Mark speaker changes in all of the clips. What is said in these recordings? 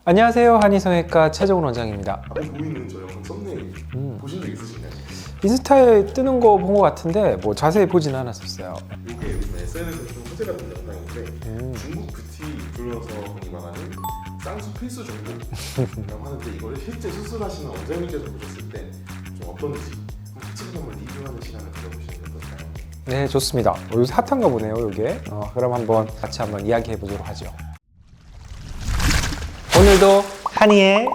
Speaker 1: 안녕하세요. 한의성형외과 최정훈 원장입니다.
Speaker 2: 앞에 보이는 저 영상 썸네일 보신 적 있으신가요?
Speaker 1: 인스타에 뜨는 거 본 것 같은데 뭐 자세히 보진 않았었어요.
Speaker 2: 이게 요즘 SNS에서 좀 화제가 된 영상인데 중국 뷰티 불러서 유명하는 쌍수 필수 정보라고 하는데 이걸 실제 수술하시는 원장님께서 보셨을 때 좀 어떤지 같이 한번 리뷰하는 시간을 가져보시는 게 어떨까요?
Speaker 1: 네, 좋습니다. 요새 핫한가 보네요, 이게. 그럼 한번 같이 한번 이야기해 보도록 하죠. 오늘도 한의의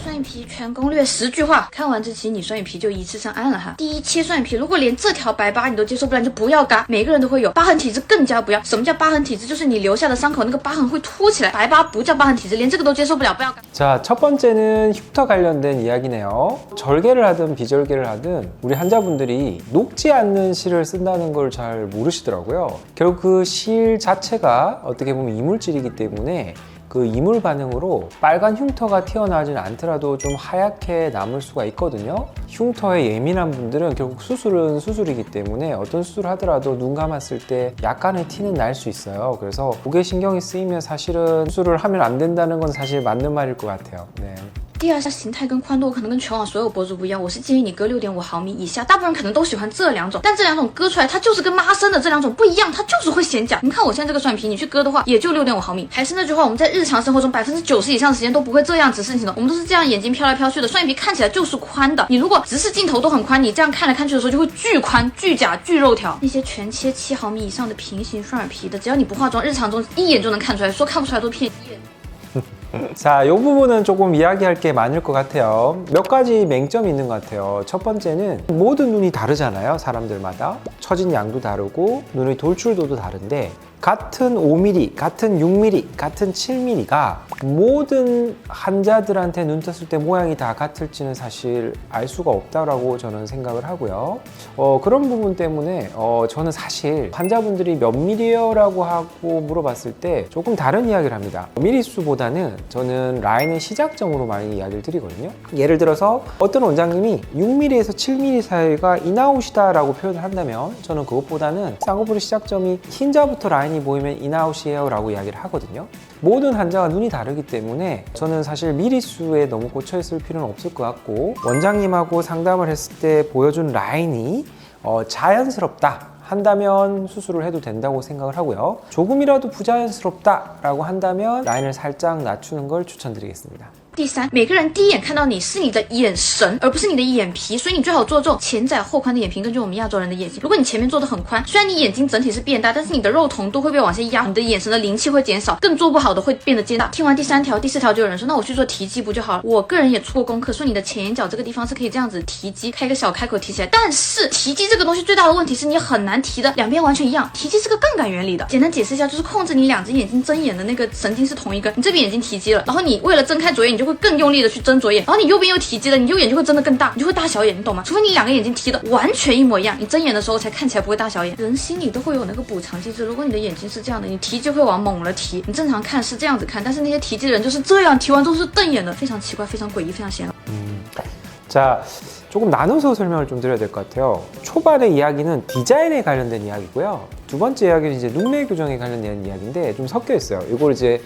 Speaker 3: 双眼皮全攻略10句话，看完这期你双眼皮就一次上岸了哈。第一，切双眼皮，如果连这条白疤你都接受不了，你就不要嘎。每个人都会有，疤痕体质更加不要。什么叫疤痕体质？就是你留下的伤口那个疤痕会凸起来，白疤不叫疤痕体质，连这个都接受不了，不要嘎。
Speaker 1: 자, 첫 번째는 흉터 관련된 이야기네요. 절개를 하든 비절개를 하든 우리 환자분들이 녹지 않는 실을 쓴다는 걸 잘 모르시더라고요. 결국 그 실 자체가 어떻게 보면 이물질이기 때문에 그 이물 반응으로 빨간 흉터가 튀어나오지는 않더라도 좀 하얗게 남을 수가 있거든요. 흉터에 예민한 분들은 결국 수술은 수술이기 때문에 어떤 수술을 하더라도 눈 감았을 때 약간의 티는 날 수 있어요. 그래서 목에 신경이 쓰이면 사실은 수술을 하면 안 된다는 건 사실 맞는 말일 것 같아요. 네.
Speaker 3: 第二，它形态跟宽度可能跟全网所有博主不一样，我是建议你割6.5毫米以下，大部分人可能都喜欢这两种，但这两种割出来它就是跟妈生的这两种不一样，它就是会显假。你看我现在这个双眼皮，你去割的话也就6.5毫米。还是那句话，我们在日常生活中90%以上的时间都不会这样子事情的，我们都是这样眼睛飘来飘去的，双眼皮看起来就是宽的。你如果直视镜头都很宽，你这样看来看去的时候就会巨宽、巨假、巨肉条。那些全切7毫米以上的平行双眼皮的，只要你不化妆，日常中一眼就能看出来，说看不出来都骗你。
Speaker 1: 자, 이 부분은 조금 이야기할 게 많을 것 같아요. 몇 가지 맹점이 있는 것 같아요. 첫 번째는 모든 눈이 다르잖아요. 사람들마다. 처진 양도 다르고 눈의 돌출도도 다른데 같은 5mm, 같은 6mm, 같은 7mm가 모든 환자들한테 눈 떴을 때 모양이 다 같을지는 사실 알 수가 없다라고 저는 생각을 하고요. 그런 부분 때문에 저는 사실 환자분들이 몇 mm라고 하고 물어봤을 때 조금 다른 이야기를 합니다. 미리수보다는 저는 라인의 시작점으로 많이 이야기를 드리거든요. 예를 들어서 어떤 원장님이 6mm에서 7mm 사이가 인아웃이다라고 표현을 한다면 저는 그것보다는 쌍꺼풀의 시작점이 흰자부터 라인이 보이면 인아웃이에요 라고 이야기를 하거든요. 모든 환자가 눈이 다르기 때문에 저는 사실 미리수에 너무 꽂혀 있을 필요는 없을 것 같고 원장님하고 상담을 했을 때 보여준 라인이 자연스럽다 한다면 수술을 해도 된다고 생각을 하고요. 조금이라도 부자연스럽다라고 한다면 라인을 살짝 낮추는 걸 추천드리겠습니다.
Speaker 3: 第三，每个人第一眼看到你是你的眼神，而不是你的眼皮，所以你最好做这种前窄后宽的眼皮。根据我们亚洲人的眼睛，如果你前面做的很宽，虽然你眼睛整体是变大，但是你的肉瞳度会被往下压，你的眼神的灵气会减少，更做不好的会变得尖大。听完第3条、第4条，就有人说，那我去做提肌不就好了？我个人也出过功课，说你的前眼角这个地方是可以这样子提肌，开个小开口提起来。但是提肌这个东西最大的问题是你很难提的两边完全一样。提肌是个杠杆原理的，简单解释一下，就是控制你两只眼睛睁眼的那个神经是同一根。你这边眼睛提肌了，然后你为了睁开左眼，你就会更用力的去睁左眼，然后你右边又提肌了，你右眼就会睁得更大，你就会大小眼，你懂吗？除非你两个眼睛提的完全一模一样，你睁眼的时候才看起来不会大小眼。人心里都会有那个补偿机制，如果你的眼睛是这样的，你提肌会往猛了提，你正常看是这样子看，但是那些提肌的人就是这样，提完之后是瞪眼的，非常奇怪，非常诡异，非常显老。
Speaker 1: 자, 조금 나눠서 설명을 좀 드려야 될 것 같아요. 초반의 이야기는 디자인에 관련된 이야기고요. 두 번째 이야기는 이제 눈매 교정에 관련된 이야기인데 좀 섞여 있어요. 이걸 이제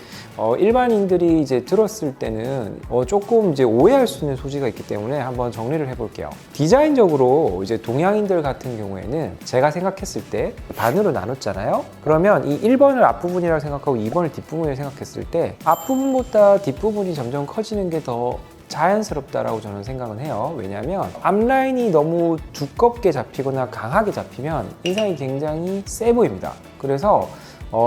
Speaker 1: 일반인들이 이제 들었을 때는 조금 이제 오해할 수 있는 소지가 있기 때문에 한번 정리를 해볼게요. 디자인적으로 이제 동양인들 같은 경우에는 제가 생각했을 때 반으로 나눴잖아요. 그러면 이 1번을 앞부분이라고 생각하고 2번을 뒷부분이라고 생각했을 때 앞부분보다 뒷부분이 점점 커지는 게 더 자연스럽다라고 저는 생각은 해요. 왜냐하면 앞라인이 너무 두껍게 잡히거나 강하게 잡히면 인상이 굉장히 세 보입니다. 그래서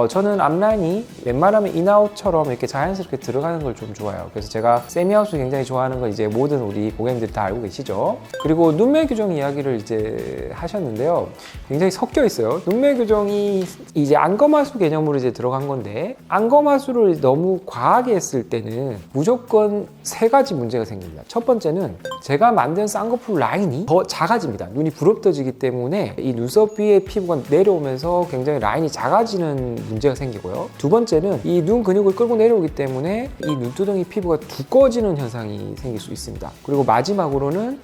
Speaker 1: 저는 앞라인이 웬만하면 인아웃처럼 이렇게 자연스럽게 들어가는 걸 좀 좋아해요. 그래서 제가 세미아웃을 굉장히 좋아하는 걸 이제 모든 우리 고객님들이 다 알고 계시죠. 그리고 눈매 교정 이야기를 이제 하셨는데요. 굉장히 섞여 있어요. 눈매 교정이 이제 안검하수 개념으로 이제 들어간 건데 안검하수를 너무 과하게 했을 때는 무조건 3가지 문제가 생깁니다. 첫 번째는 제가 만든 쌍꺼풀 라인이 더 작아집니다. 눈이 부릅떠지기 때문에 이 눈썹 위에 피부가 내려오면서 굉장히 라인이 작아지는 문제가 생기고요. 두 번째는 이 눈 근육을 끌고 내려오기 때문에 이 눈두덩이 피부가 두꺼워지는 현상이 생길 수 있습니다. 그리고 마지막으로는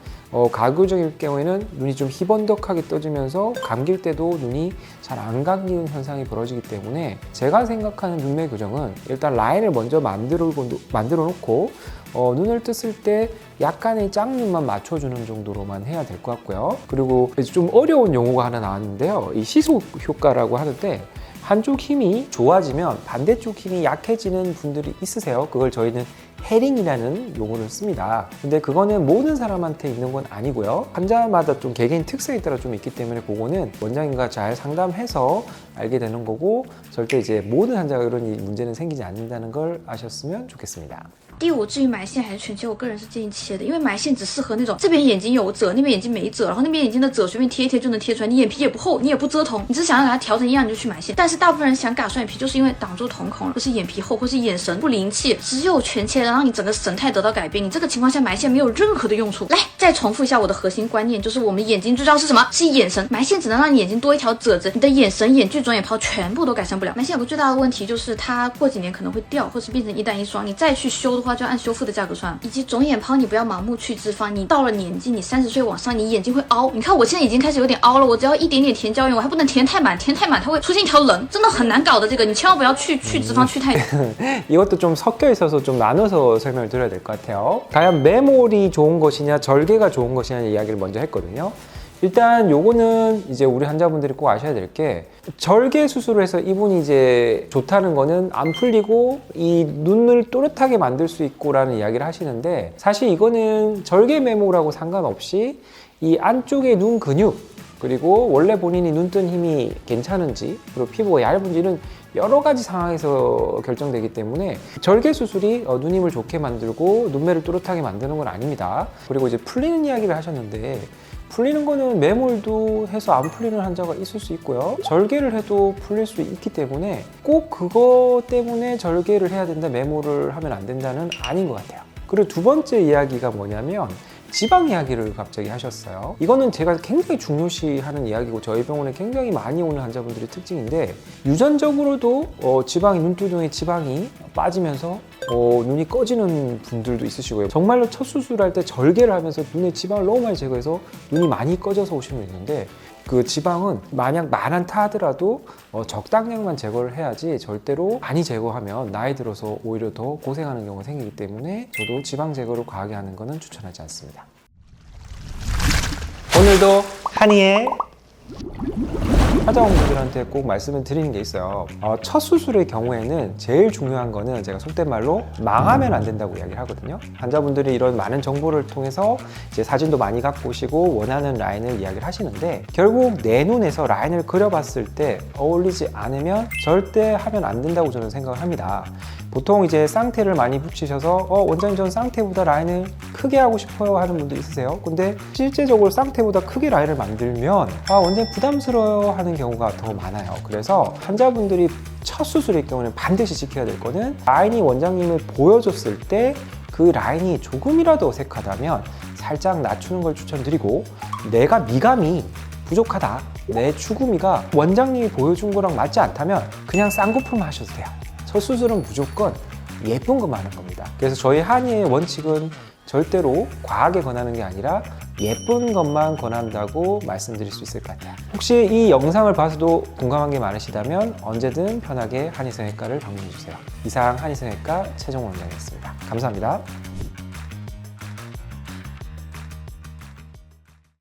Speaker 1: 가교적일 경우에는 눈이 좀 희번덕하게 떠지면서 감길 때도 눈이 잘 안 감기는 현상이 벌어지기 때문에 제가 생각하는 눈매 교정은 일단 라인을 먼저 만들어 놓고 눈을 떴을 때 약간의 짝눈만 맞춰주는 정도로만 해야 될 것 같고요. 그리고 좀 어려운 용어가 하나 나왔는데요. 이 시속 효과라고 하는데 한쪽 힘이 좋아지면 반대쪽 힘이 약해지는 분들이 있으세요. 그걸 저희는 헤링이라는 용어를 씁니다. 근데 그거는 모든 사람한테 있는 건 아니고요. 환자마다 좀 개개인 특성에 따라 좀 있기 때문에 그거는 원장님과 잘 상담해서 알게 되는 거고 절대 이제 모든 환자가 그런 문제는 생기지 않는다는 걸 아셨으면 좋겠습니다.
Speaker 3: 第五，至于埋线还是全切，我个人是建议切的，因为埋线只适合那种这边眼睛有褶，那边眼睛没褶，然后那边眼睛的褶随便贴一贴就能贴出来，你眼皮也不厚，你也不遮瞳，你只是想要给它调成一样你就去埋线。但是大部分人想嘎双眼皮，就是因为挡住瞳孔了，或是眼皮厚，或是眼神不灵气，只有全切让你整个神态得到改变。你这个情况下埋线没有任何的用处。来，再重复一下我的核心观念，就是我们眼睛最重要是什么？是眼神。埋线只能让你眼睛多一条褶子，你的眼神、眼距、肿眼泡全部都改善不了。埋线有个最大的问题就是它过几年可能会掉，或是变成一单一双，你再去修的话就按修复的价格算了。以及肿眼泡，你不要盲目去脂肪，你到了年纪，你30岁往上，你眼睛会凹。你看我现在已经开始有点凹了，我只要一点点填胶原，我还不能填太满，填太满它会出现一条棱，真的很难搞的。这个你千万不要去脂肪去太远。
Speaker 1: 이것도 좀 섞여 있어서 좀 나눠서 설명을 드려야 될 것 같아요. 과연 매몰이 좋은 것이냐 절개가 좋은 것이냐는 이야기를 먼저 했거든요. 일단 요거는 이제 우리 환자분들이 꼭 아셔야 될 게 절개 수술을 해서 이분이 이제 좋다는 거는 안 풀리고 이 눈을 또렷하게 만들 수 있고라는 이야기를 하시는데 사실 이거는 절개 매몰하고 상관없이 이 안쪽에 눈 근육 그리고 원래 본인이 눈 뜬 힘이 괜찮은지 그리고 피부가 얇은지는 여러 가지 상황에서 결정되기 때문에 절개 수술이 눈 힘을 좋게 만들고 눈매를 또렷하게 만드는 건 아닙니다. 그리고 이제 풀리는 이야기를 하셨는데 풀리는 거는 매몰도 해서 안 풀리는 환자가 있을 수 있고요. 절개를 해도 풀릴 수 있기 때문에 꼭 그거 때문에 절개를 해야 된다, 매몰을 하면 안 된다는 아닌 것 같아요. 그리고 두 번째 이야기가 뭐냐면 지방 이야기를 갑자기 하셨어요. 이거는 제가 굉장히 중요시하는 이야기고 저희 병원에 굉장히 많이 오는 환자분들의 특징인데 유전적으로도 지방이 눈두덩이 지방이 빠지면서 눈이 꺼지는 분들도 있으시고요. 정말로 첫 수술할 때 절개를 하면서 눈에 지방을 너무 많이 제거해서 눈이 많이 꺼져서 오시는 분 있는데 그 지방은 만약 많다 하더라도 적당량만 제거를 해야지 절대로 많이 제거하면 나이 들어서 오히려 더 고생하는 경우가 생기기 때문에 저도 지방 제거를 과하게 하는 것은 추천하지 않습니다. 오늘도 한이의 환자분들한테 꼭 말씀을 드리는 게 있어요. 첫 수술의 경우에는 제일 중요한 거는 제가 속된 말로 망하면 안 된다고 이야기를 하거든요. 환자분들이 이런 많은 정보를 통해서 이제 사진도 많이 갖고 오시고 원하는 라인을 이야기를 하시는데 결국 내 눈에서 라인을 그려봤을 때 어울리지 않으면 절대 하면 안 된다고 저는 생각을 합니다. 보통 이제 쌍태를 많이 붙이셔서 원장님 전 쌍태보다 라인을 크게 하고 싶어요 하는 분도 있으세요. 근데 실제적으로 쌍태보다 크게 라인을 만들면 원장님 부담스러워 하는 경우가 더 많아요. 그래서 환자분들이 첫 수술일 경우는 반드시 지켜야 될 거는 라인이 원장님을 보여줬을 때 그 라인이 조금이라도 어색하다면 살짝 낮추는 걸 추천드리고 내가 미감이 부족하다, 내 추구미가 원장님이 보여준 거랑 맞지 않다면 그냥 쌍꺼풀만 하셔도 돼요. 첫 수술은 무조건 예쁜 것만 하는 겁니다. 그래서 저희 한의의 원칙은 절대로 과하게 권하는 게 아니라 예쁜 것만 권한다고 말씀드릴 수 있을 것 같아요. 혹시 이 영상을 봐서도 공감한 게 많으시다면 언제든 편하게 한의성형외과를 방문해주세요. 이상 한의성형외과 최종원 원장이었습니다. 감사합니다.